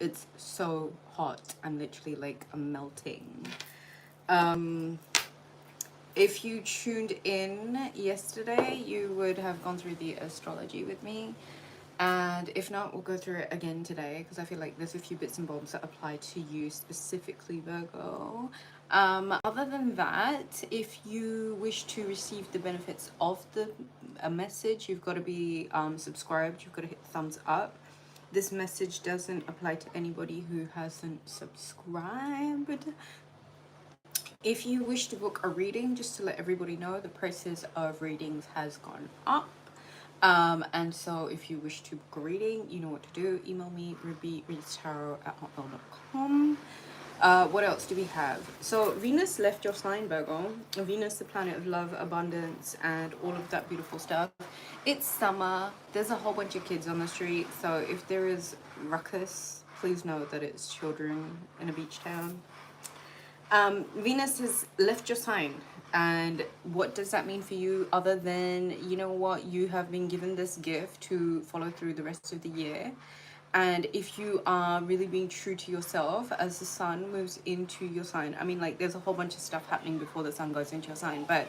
It's so hot. I'm literally like melting. If you tuned in yesterday, you would have gone through the astrology with me. And if not, we'll go through it again today because I feel like there's a few bits and bobs that apply to you specifically, Virgo. Other than that, if you wish to receive the benefits of the a message, you've got to be subscribed. You've got to hit thumbs up. This message doesn't apply to anybody who hasn't subscribed. If you wish to book a reading, just to let everybody know, the prices of readings has gone up. And so if you wish to book a reading, you know what to do. Email me, rubyreadstarot@hotmail.com. What else do we have? So Venus left your sign, Virgo. Venus, the planet of love, abundance, and all of that beautiful stuff. It's summer. There's a whole bunch of kids on the street. So if there is ruckus, please know that it's children in a beach town. Venus has left your sign. And what does that mean for you other than, you know what, you have been given this gift to follow through the rest of the year. And if you are really being true to yourself as the sun moves into your sign, I mean, like, there's a whole bunch of stuff happening before the sun goes into your sign. But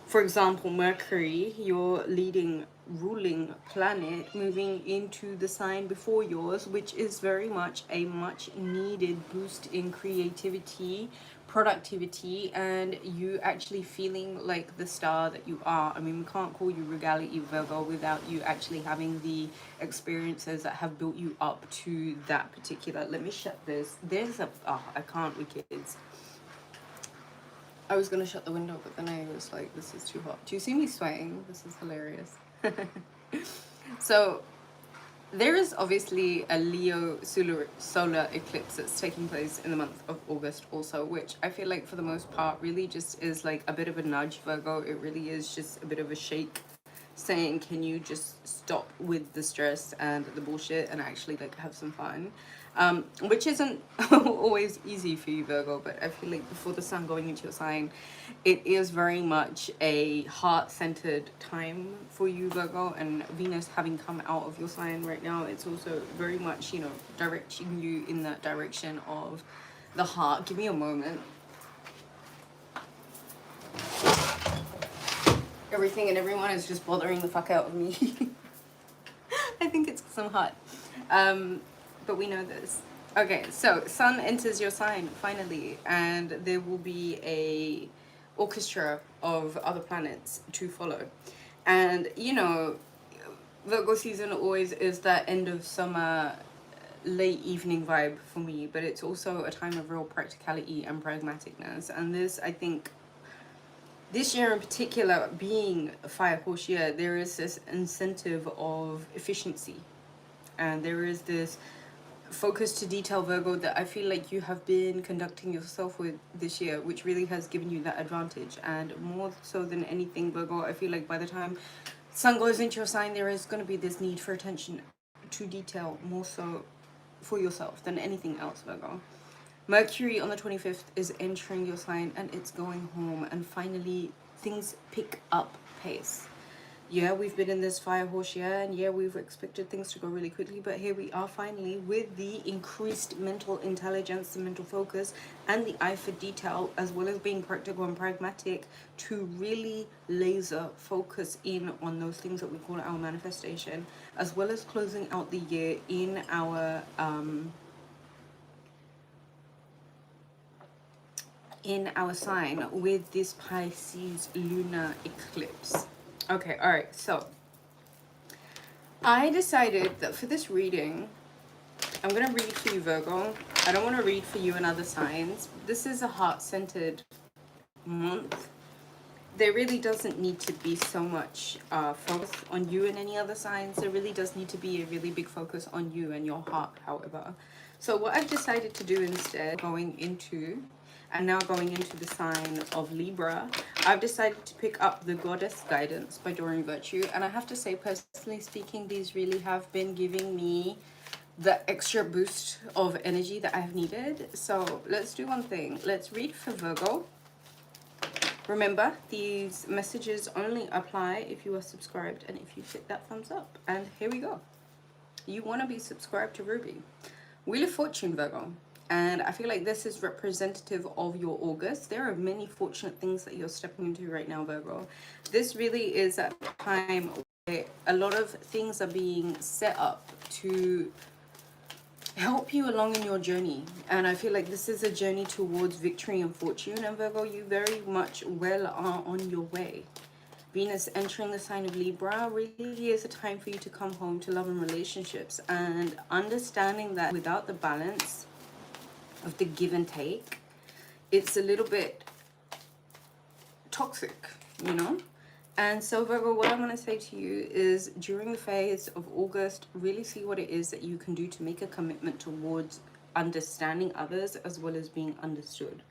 for example, Mercury, your leading ruling planet, moving into the sign before yours, which is very much a much needed boost in creativity, productivity, and you actually feeling like the star that you are. I mean, we can't call you Regality Virgo without you actually having the experiences that have built you up to that particular. Let me shut this. There's a, oh, I can't with kids. I was gonna shut the window, but then I was like, this is too hot. Do you see me sweating? This is hilarious. So there is obviously a Leo solar eclipse that's taking place in the month of August also, which I feel like for the most part really just is like a bit of a nudge, Virgo. It really is just a bit of a shake saying, can you just stop with the stress and the bullshit and actually like have some fun, which isn't always easy for you, Virgo. But I feel like before the sun going into your sign, it is very much a heart-centered time for you, Virgo. And Venus having come out of your sign right now, it's also very much, you know, directing you in that direction of the heart. Give me a moment. Everything and everyone is just bothering the fuck out of me. I think it's because I'm hot. But we know this. Okay, so sun enters your sign finally, and there will be a orchestra of other planets to follow. And you know, Virgo season always is that end of summer, late evening vibe for me, but it's also a time of real practicality and pragmaticness. And this, I think, this year in particular, being a fire horse year, there is this incentive of efficiency. And there is this focus to detail, Virgo, that I feel like you have been conducting yourself with this year, which really has given you that advantage. And more so than anything, Virgo, I feel like by the time sun goes into your sign, there is going to be this need for attention to detail, more so for yourself than anything else, Virgo. Mercury on the 25th is entering your sign and it's going home, and finally things pick up pace. Yeah, we've been in this fire horse year, and yeah, we've expected things to go really quickly, but here we are finally with the increased mental intelligence, the mental focus, and the eye for detail, as well as being practical and pragmatic, to really laser focus in on those things that we call our manifestation, as well as closing out the year in our sign with this Pisces lunar eclipse. Okay, all right, so I decided that for this reading, I'm gonna read for you, Virgo. I don't want to read for you and other signs. This is a heart-centered month. There really doesn't need to be so much focus on you and any other signs. There really does need to be a really big focus on you and your heart, however. So what I've decided to do instead, going into the sign of Libra, I've decided to pick up The Goddess Guidance by Doreen Virtue. And I have to say, personally speaking, these really have been giving me the extra boost of energy that I have needed. So let's do one thing. Let's read for Virgo. Remember, these messages only apply if you are subscribed and if you hit that thumbs up. And here we go. You want to be subscribed to Ruby. Wheel of Fortune, Virgo. And I feel like this is representative of your August. There are many fortunate things that you're stepping into right now, Virgo. This really is a time where a lot of things are being set up to help you along in your journey. And I feel like this is a journey towards victory and fortune. And Virgo, you very much well are on your way. Venus entering the sign of Libra really is a time for you to come home to love and relationships, and understanding that without the balance of the give and take, it's a little bit toxic, you know? And so Virgo, what I'm going to say to you is during the phase of August, really see what it is that you can do to make a commitment towards understanding others as well as being understood.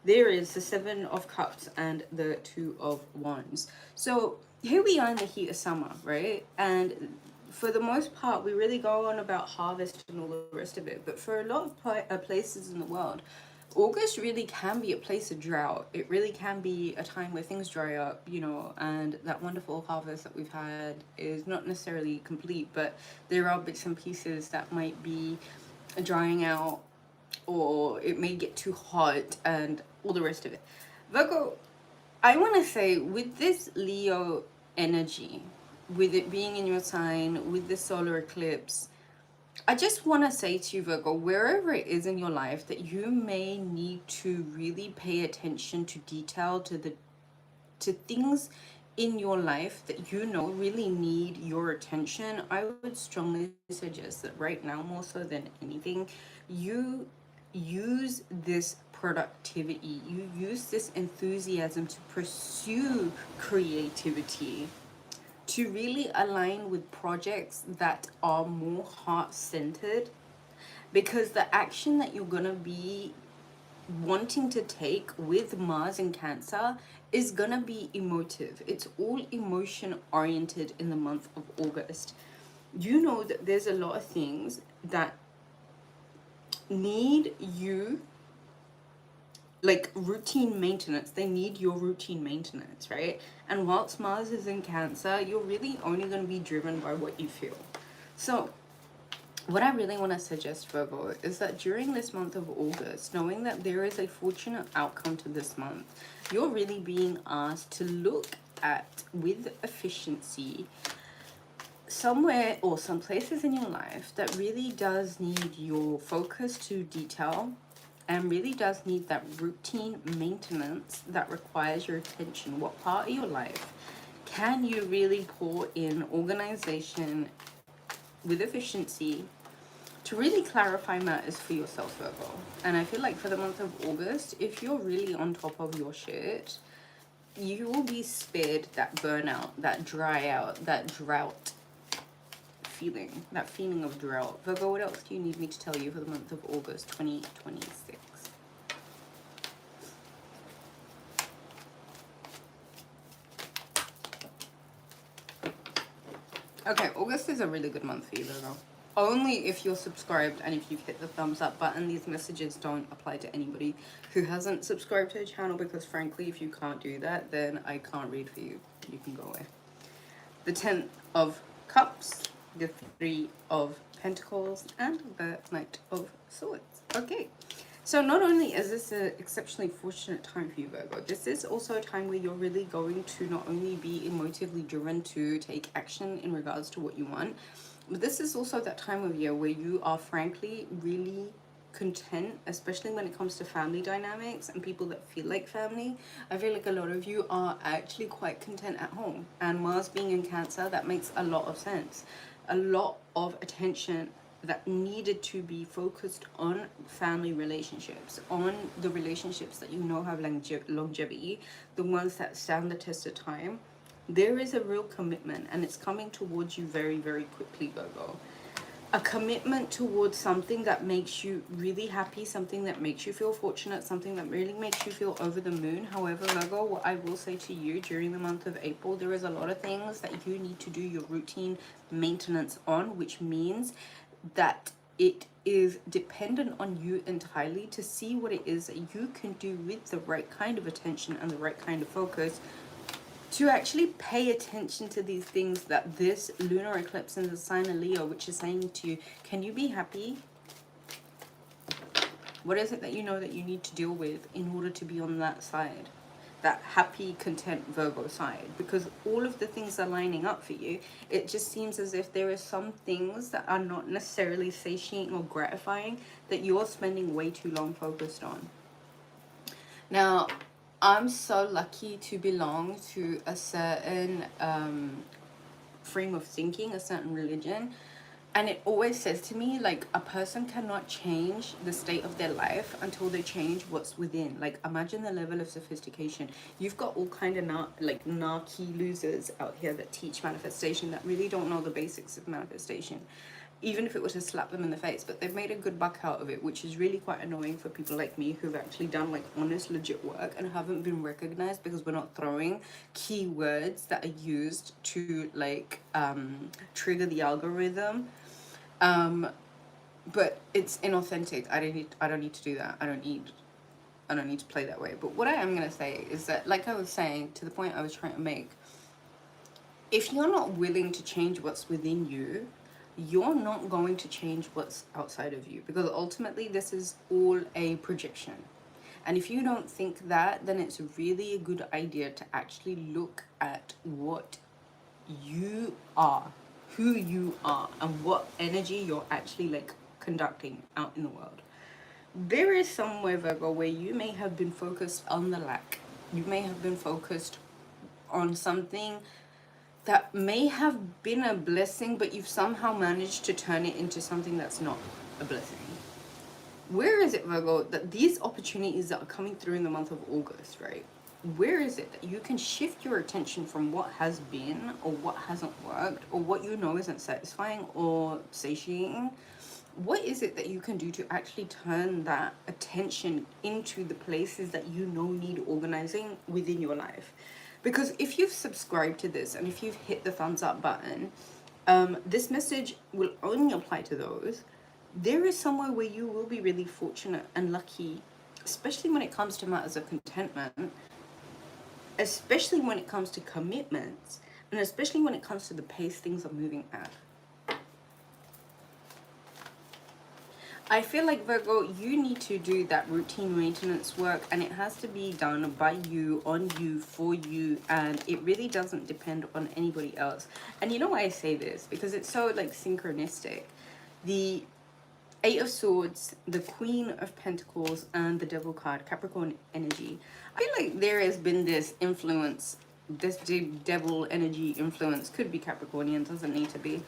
There is the Seven of Cups and the Two of Wands. So here we are in the heat of summer, right? And for the most part, we really go on about harvest and all the rest of it. But for a lot of places in the world, August really can be a place of drought. It really can be a time where things dry up, you know, and that wonderful harvest that we've had is not necessarily complete, but there are bits and pieces that might be drying out, or it may get too hot and all the rest of it. Virgo, I want to say with this Leo energy, with it being in your sign, with the solar eclipse, I just want to say to you, Virgo, wherever it is in your life that you may need to really pay attention to detail, to things in your life that you know really need your attention, I would strongly suggest that right now, more so than anything, you use this productivity, you use this enthusiasm to pursue creativity, to really align with projects that are more heart-centered, because the action that you're gonna be wanting to take with Mars in Cancer is gonna be emotive. It's all emotion oriented in the month of August. You know that there's a lot of things that need you, like routine maintenance. They need your routine maintenance, right? And whilst Mars is in Cancer, you're really only going to be driven by what you feel. So what I really want to suggest, Virgo, is that during this month of August, knowing that there is a fortunate outcome to this month, you're really being asked to look at, with efficiency, somewhere or some places in your life that really does need your focus to detail, and really does need that routine maintenance that requires your attention. What part of your life can you really pour in organization with efficiency to really clarify matters for yourself, Virgo? And I feel like for the month of August, if you're really on top of your shit, you will be spared that burnout, that dry out, that drought feeling, that feeling of drought. Virgo, what else do you need me to tell you for the month of August 2026? Okay, August is a really good month for you, Virgo. Only if you're subscribed and if you've hit the thumbs up button. These messages don't apply to anybody who hasn't subscribed to the channel, because frankly, if you can't do that, then I can't read for you. You can go away. The 10 of Cups, the 3 of Pentacles, and the Knight of Swords. Okay, so not only is this an exceptionally fortunate time for you, Virgo, this is also a time where you're really going to not only be emotively driven to take action in regards to what you want, but this is also that time of year where you are frankly really content, especially when it comes to family dynamics and people that feel like family. I feel like a lot of you are actually quite content at home, and Mars being in Cancer, that makes a lot of sense. A lot of attention that needed to be focused on family relationships, on the relationships that you know have longevity, the ones that stand the test of time. There is a real commitment, and it's coming towards you very, very quickly, Virgo. A commitment towards something that makes you really happy, something that makes you feel fortunate, something that really makes you feel over the moon. However, Virgo, what I will say to you, during the month of April, there is a lot of things that you need to do your routine maintenance on, which means that it is dependent on you entirely to see what it is that you can do with the right kind of attention and the right kind of focus to actually pay attention to these things that this lunar eclipse in the sign of Leo, which is saying to you, can you be happy? What is it that you know that you need to deal with in order to be on that side? That happy, content Virgo side. Because all of the things are lining up for you. It just seems as if there are some things that are not necessarily satiating or gratifying that you're spending way too long focused on. Now, I'm so lucky to belong to a certain frame of thinking, a certain religion, and it always says to me, like, a person cannot change the state of their life until they change what's within. Like, imagine the level of sophistication. You've got all kind of narky losers out here that teach manifestation that really don't know the basics of manifestation, even if it were to slap them in the face. But they've made a good buck out of it, which is really quite annoying for people like me who've actually done like honest, legit work and haven't been recognized because we're not throwing keywords that are used to like trigger the algorithm. But it's inauthentic. I don't need to do that. I don't need to play that way. But what I am gonna say is that, like I was saying, to the point I was trying to make, if you're not willing to change what's within you, you're not going to change what's outside of you, because ultimately this is all a projection. And if you don't think that, then it's really a good idea to actually look at what you are, who you are, and what energy you're actually like conducting out in the world. There is somewhere, Virgo, where you may have been focused on the lack. You may have been focused on something that may have been a blessing, but you've somehow managed to turn it into something that's not a blessing. Where is it, Virgo, that these opportunities that are coming through in the month of August, right? Where is it that you can shift your attention from what has been or what hasn't worked or what you know isn't satisfying or satiating? What is it that you can do to actually turn that attention into the places that you know need organizing within your life? Because if you've subscribed to this and if you've hit the thumbs up button, this message will only apply to those. There is somewhere where you will be really fortunate and lucky, especially when it comes to matters of contentment, especially when it comes to commitments, and especially when it comes to the pace things are moving at. I feel like, Virgo, you need to do that routine maintenance work, and it has to be done by you, on you, for you, and it really doesn't depend on anybody else. And you know why I say this? Because it's so like synchronistic. The Eight of Swords, the Queen of Pentacles, and the Devil card, Capricorn energy. I feel like there has been this influence, this devil energy influence. Could be Capricornian, doesn't need to be.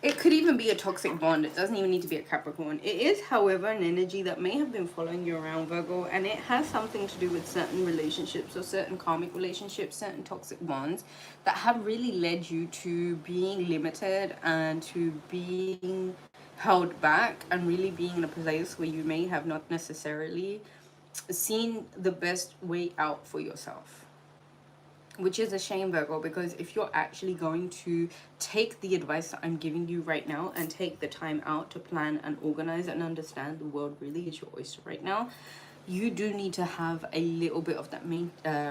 It could even be a toxic bond. It doesn't even need to be a Capricorn. It is, however, an energy that may have been following you around, Virgo, and it has something to do with certain relationships or certain karmic relationships, certain toxic bonds that have really led you to being limited and to being held back and really being in a place where you may have not necessarily seen the best way out for yourself. Which is a shame, Virgo, because if you're actually going to take the advice that I'm giving you right now and take the time out to plan and organize and understand the world really is your oyster right now, you do need to have a little bit of that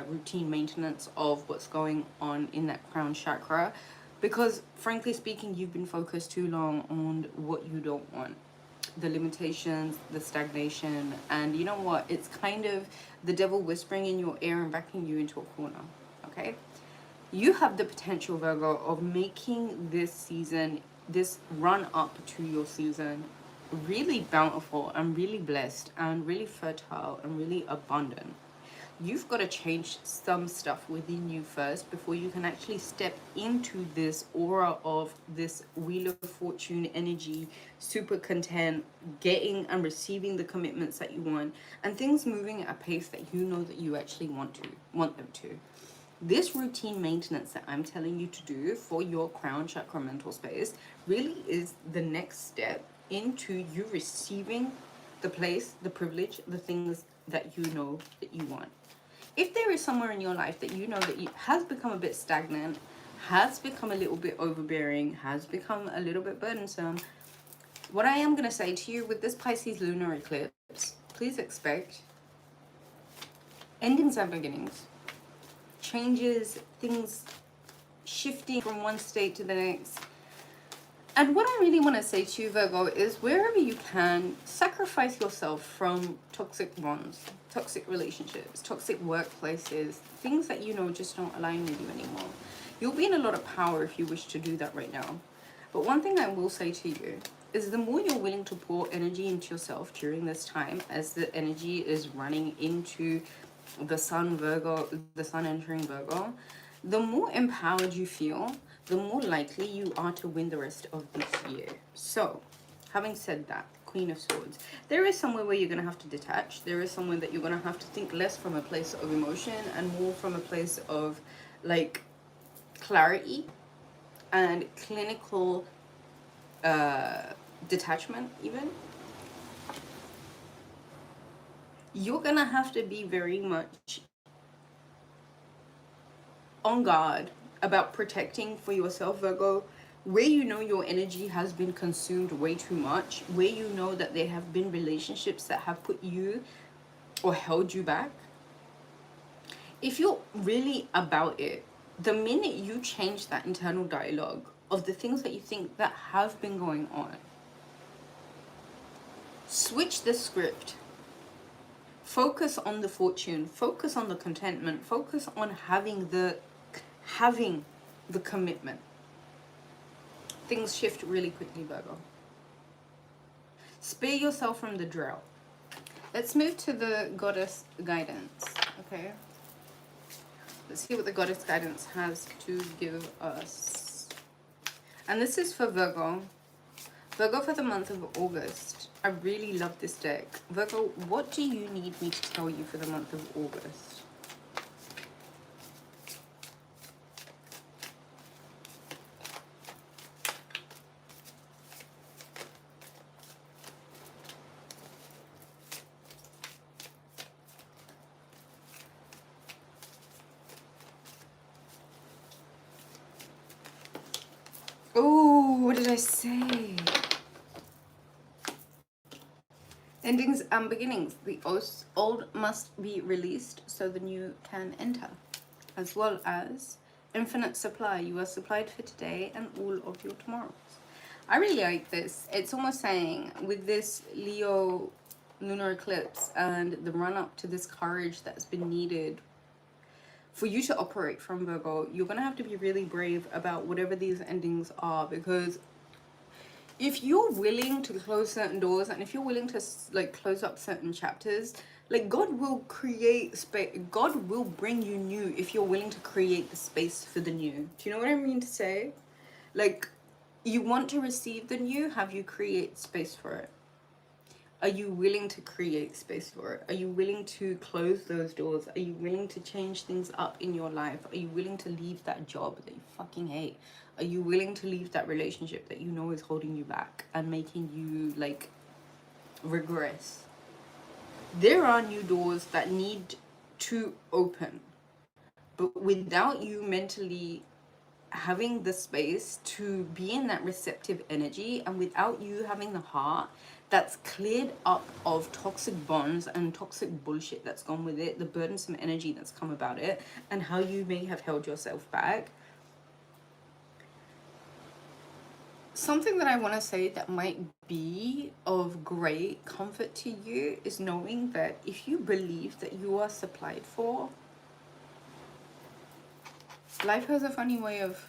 routine maintenance of what's going on in that crown chakra. Because frankly speaking, you've been focused too long on what you don't want. The limitations, the stagnation, and you know what? It's kind of the devil whispering in your ear and backing you into a corner. Okay, you have the potential, Virgo, of making this season, this run up to your season, really bountiful and really blessed and really fertile and really abundant. You've got to change some stuff within you first before you can actually step into this aura of this Wheel of Fortune energy, super content, getting and receiving the commitments that you want, and things moving at a pace that you know that you actually want them to. This routine maintenance that I'm telling you to do for your crown chakra mental space really is the next step into you receiving the place, the privilege, the things that you know that you want. If there is somewhere in your life that you know that has become a bit stagnant, has become a little bit overbearing, has become a little bit burdensome, what I am going to say to you with this Pisces lunar eclipse, please expect endings and beginnings. Changes, things shifting from one state to the next. And what I really want to say to you, Virgo, is wherever you can, sacrifice yourself from toxic bonds, toxic relationships, toxic workplaces, things that you know just don't align with you anymore. You'll be in a lot of power if you wish to do that right now. But one thing I will say to you is the more you're willing to pour energy into yourself during this time, as the energy is running into the sun Virgo, the sun entering Virgo, the more empowered you feel, the more likely you are to win the rest of this year. So, having said that, Queen of Swords, there is somewhere where you're going to have to detach. There is somewhere that you're going to have to think less from a place of emotion and more from a place of like clarity and clinical detachment even. You're going to have to be very much on guard about protecting for yourself, Virgo, where you know your energy has been consumed way too much, where you know that there have been relationships that have put you or held you back. If you're really about it, the minute you change that internal dialogue of the things that you think that have been going on, switch the script. Focus on the fortune, focus on the contentment, focus on having the commitment. Things shift really quickly, Virgo. Spare yourself from the drought. Let's move to the goddess guidance, okay? Let's see what the goddess guidance has to give us. And this is for Virgo. Virgo for the month of August. I really love this deck. Virgo, what do you need me to tell you for the month of August? Oh, what did I say? Endings and beginnings. The old must be released so the new can enter. As well as infinite supply. You are supplied for today and all of your tomorrows. I really like this. It's almost saying with this Leo lunar eclipse and the run up to this courage that's been needed for you to operate from, Virgo, you're going to have to be really brave about whatever these endings are, because if you're willing to close certain doors and if you're willing to like close up certain chapters, like God will create space. God will bring you new if you're willing to create the space for the new. Do you know what I mean to say? Like, you want to receive the new, have you create space for it? Are you willing to create space for it? Are you willing to close those doors? Are you willing to change things up in your life? Are you willing to leave that job that you fucking hate? Are you willing to leave that relationship that you know is holding you back and making you like regress? There are new doors that need to open, but without you mentally having the space to be in that receptive energy, and without you having the heart that's cleared up of toxic bonds and toxic bullshit that's gone with it, the burdensome energy that's come about it, and how you may have held yourself back. Something that I want to say that might be of great comfort to you is knowing that if you believe that you are supplied for, life has a funny way of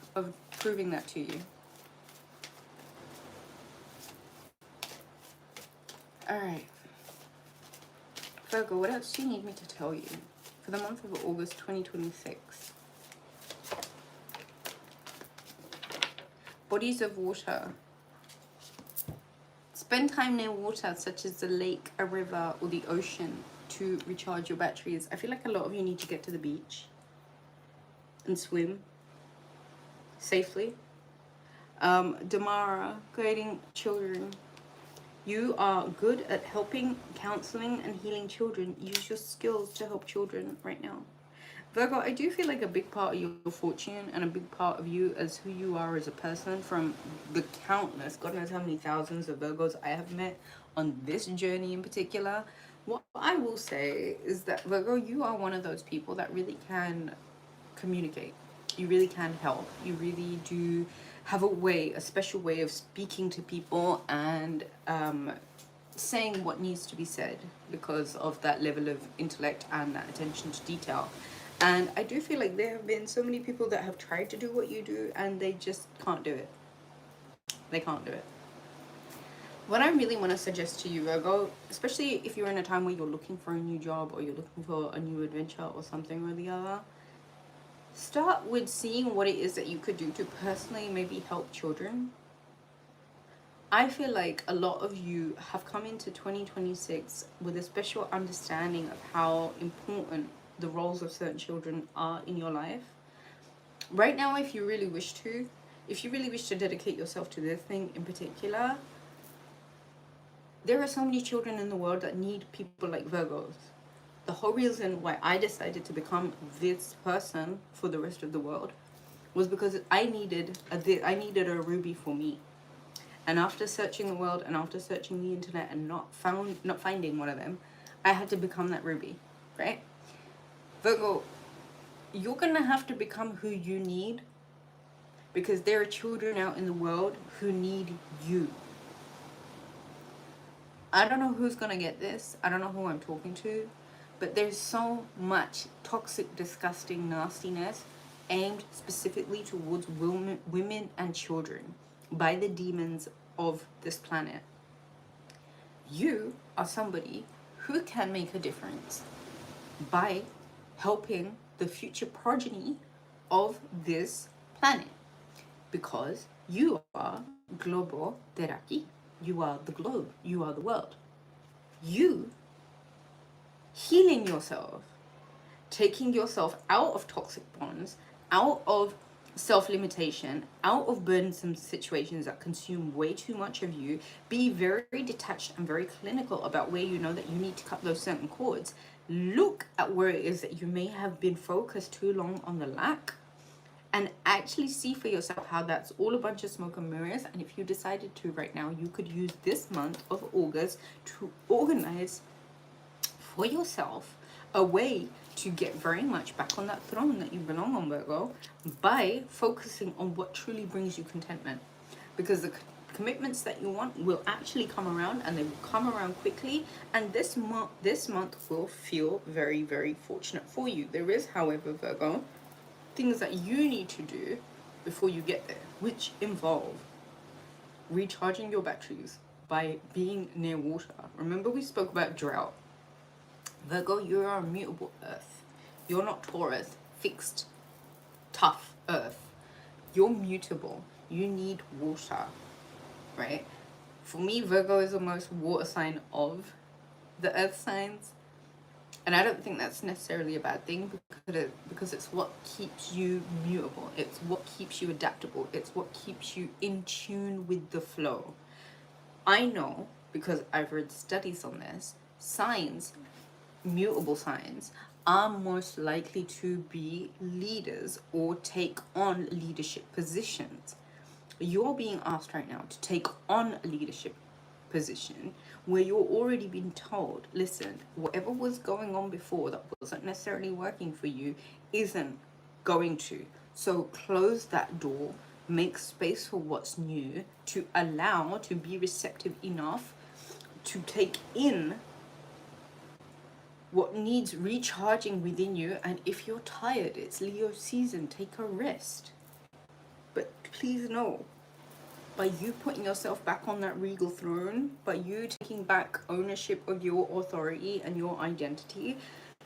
proving that to you. Alright. Virgo, what else do you need me to tell you for the month of August 2026? Bodies of water. Spend time near water, such as the lake, a river, or the ocean, to recharge your batteries. I feel like a lot of you need to get to the beach and swim safely. Damara, guiding children. You are good at helping, counseling, and healing children. Use your skills to help children right now. Virgo, I do feel like a big part of your fortune and a big part of you as who you are as a person, from the countless, God knows how many thousands of Virgos I have met on this journey in particular, what I will say is that, Virgo, you are one of those people that really can communicate. You really can help. You really do have a special way of speaking to people and saying what needs to be said because of that level of intellect and that attention to detail. And I do feel like there have been so many people that have tried to do what you do and they just can't do it. They can't do it. What I really want to suggest to you, Virgo, especially if you're in a time where you're looking for a new job or you're looking for a new adventure or something or the other, start with seeing what it is that you could do to personally maybe help children. I feel like a lot of you have come into 2026 with a special understanding of how important the roles of certain children are in your life. Right now, if you really wish to dedicate yourself to this thing in particular, there are so many children in the world that need people like Virgos. The whole reason why I decided to become this person for the rest of the world was because I needed a ruby for me. And after searching the world and after searching the internet and not finding one of them, I had to become that ruby, right? Virgo, you're gonna have to become who you need because there are children out in the world who need you. I don't know who's gonna get this. I don't know who I'm talking to, but there's so much toxic, disgusting nastiness aimed specifically towards women and children by the demons of this planet. You are somebody who can make a difference by helping the future progeny of this planet, because you are global teraki. You are the globe. You are the world. You healing yourself, taking yourself out of toxic bonds, out of self-limitation, out of burdensome situations that consume way too much of you. Be very detached and very clinical about where you know that you need to cut those certain cords. Look at where it is that you may have been focused too long on the lack, and actually see for yourself how that's all a bunch of smoke and mirrors. And if you decided to right now, you could use this month of August to organize for yourself a way to get very much back on that throne that you belong on, Virgo, by focusing on what truly brings you contentment. Because the commitments that you want will actually come around, and they will come around quickly, and this month will feel very, very fortunate for you. There is, however, Virgo, things that you need to do before you get there, which involve recharging your batteries by being near water. Remember, we spoke about drought. Virgo, you are a mutable earth. You're not Taurus, fixed, tough earth. You're mutable. You need water, right? For me, Virgo is the most water sign of the earth signs. And I don't think that's necessarily a bad thing, because it's what keeps you mutable. It's what keeps you adaptable. It's what keeps you in tune with the flow. I know, because I've read studies on this, signs, mutable signs, are most likely to be leaders or take on leadership positions. You're being asked right now to take on a leadership position where you're already being told, listen, whatever was going on before that wasn't necessarily working for you isn't going to. So close that door, make space for what's new, to allow, to be receptive enough to take in what needs recharging within you. And if you're tired, it's Leo season, take a rest. But please know, by you putting yourself back on that regal throne, by you taking back ownership of your authority and your identity,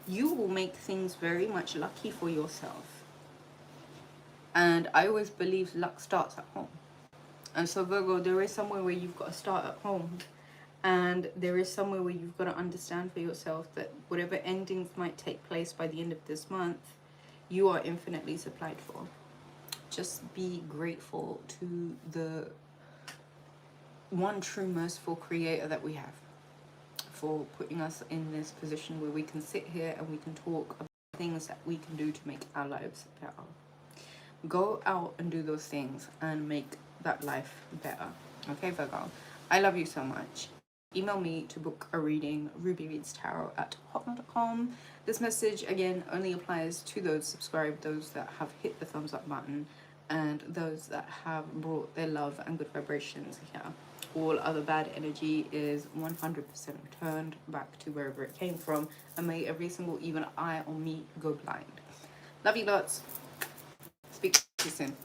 you will make things very much lucky for yourself. And I always believe luck starts at home. And so, Virgo, there is somewhere where you've got to start at home. And there is somewhere where you've got to understand for yourself that whatever endings might take place by the end of this month, you are infinitely supplied for. Just be grateful to the one true merciful creator that we have for putting us in this position where we can sit here and we can talk about things that we can do to make our lives better. Go out and do those things and make that life better. Okay, Virgo? I love you so much. Email me to book a reading, rubyreadstarot@hotmail.com. This message, again, only applies to those subscribed, those that have hit the thumbs up button, and those that have brought their love and good vibrations here. All other bad energy is 100% returned back to wherever it came from, and may every single even eye on me go blind. Love you lots. Speak to you soon.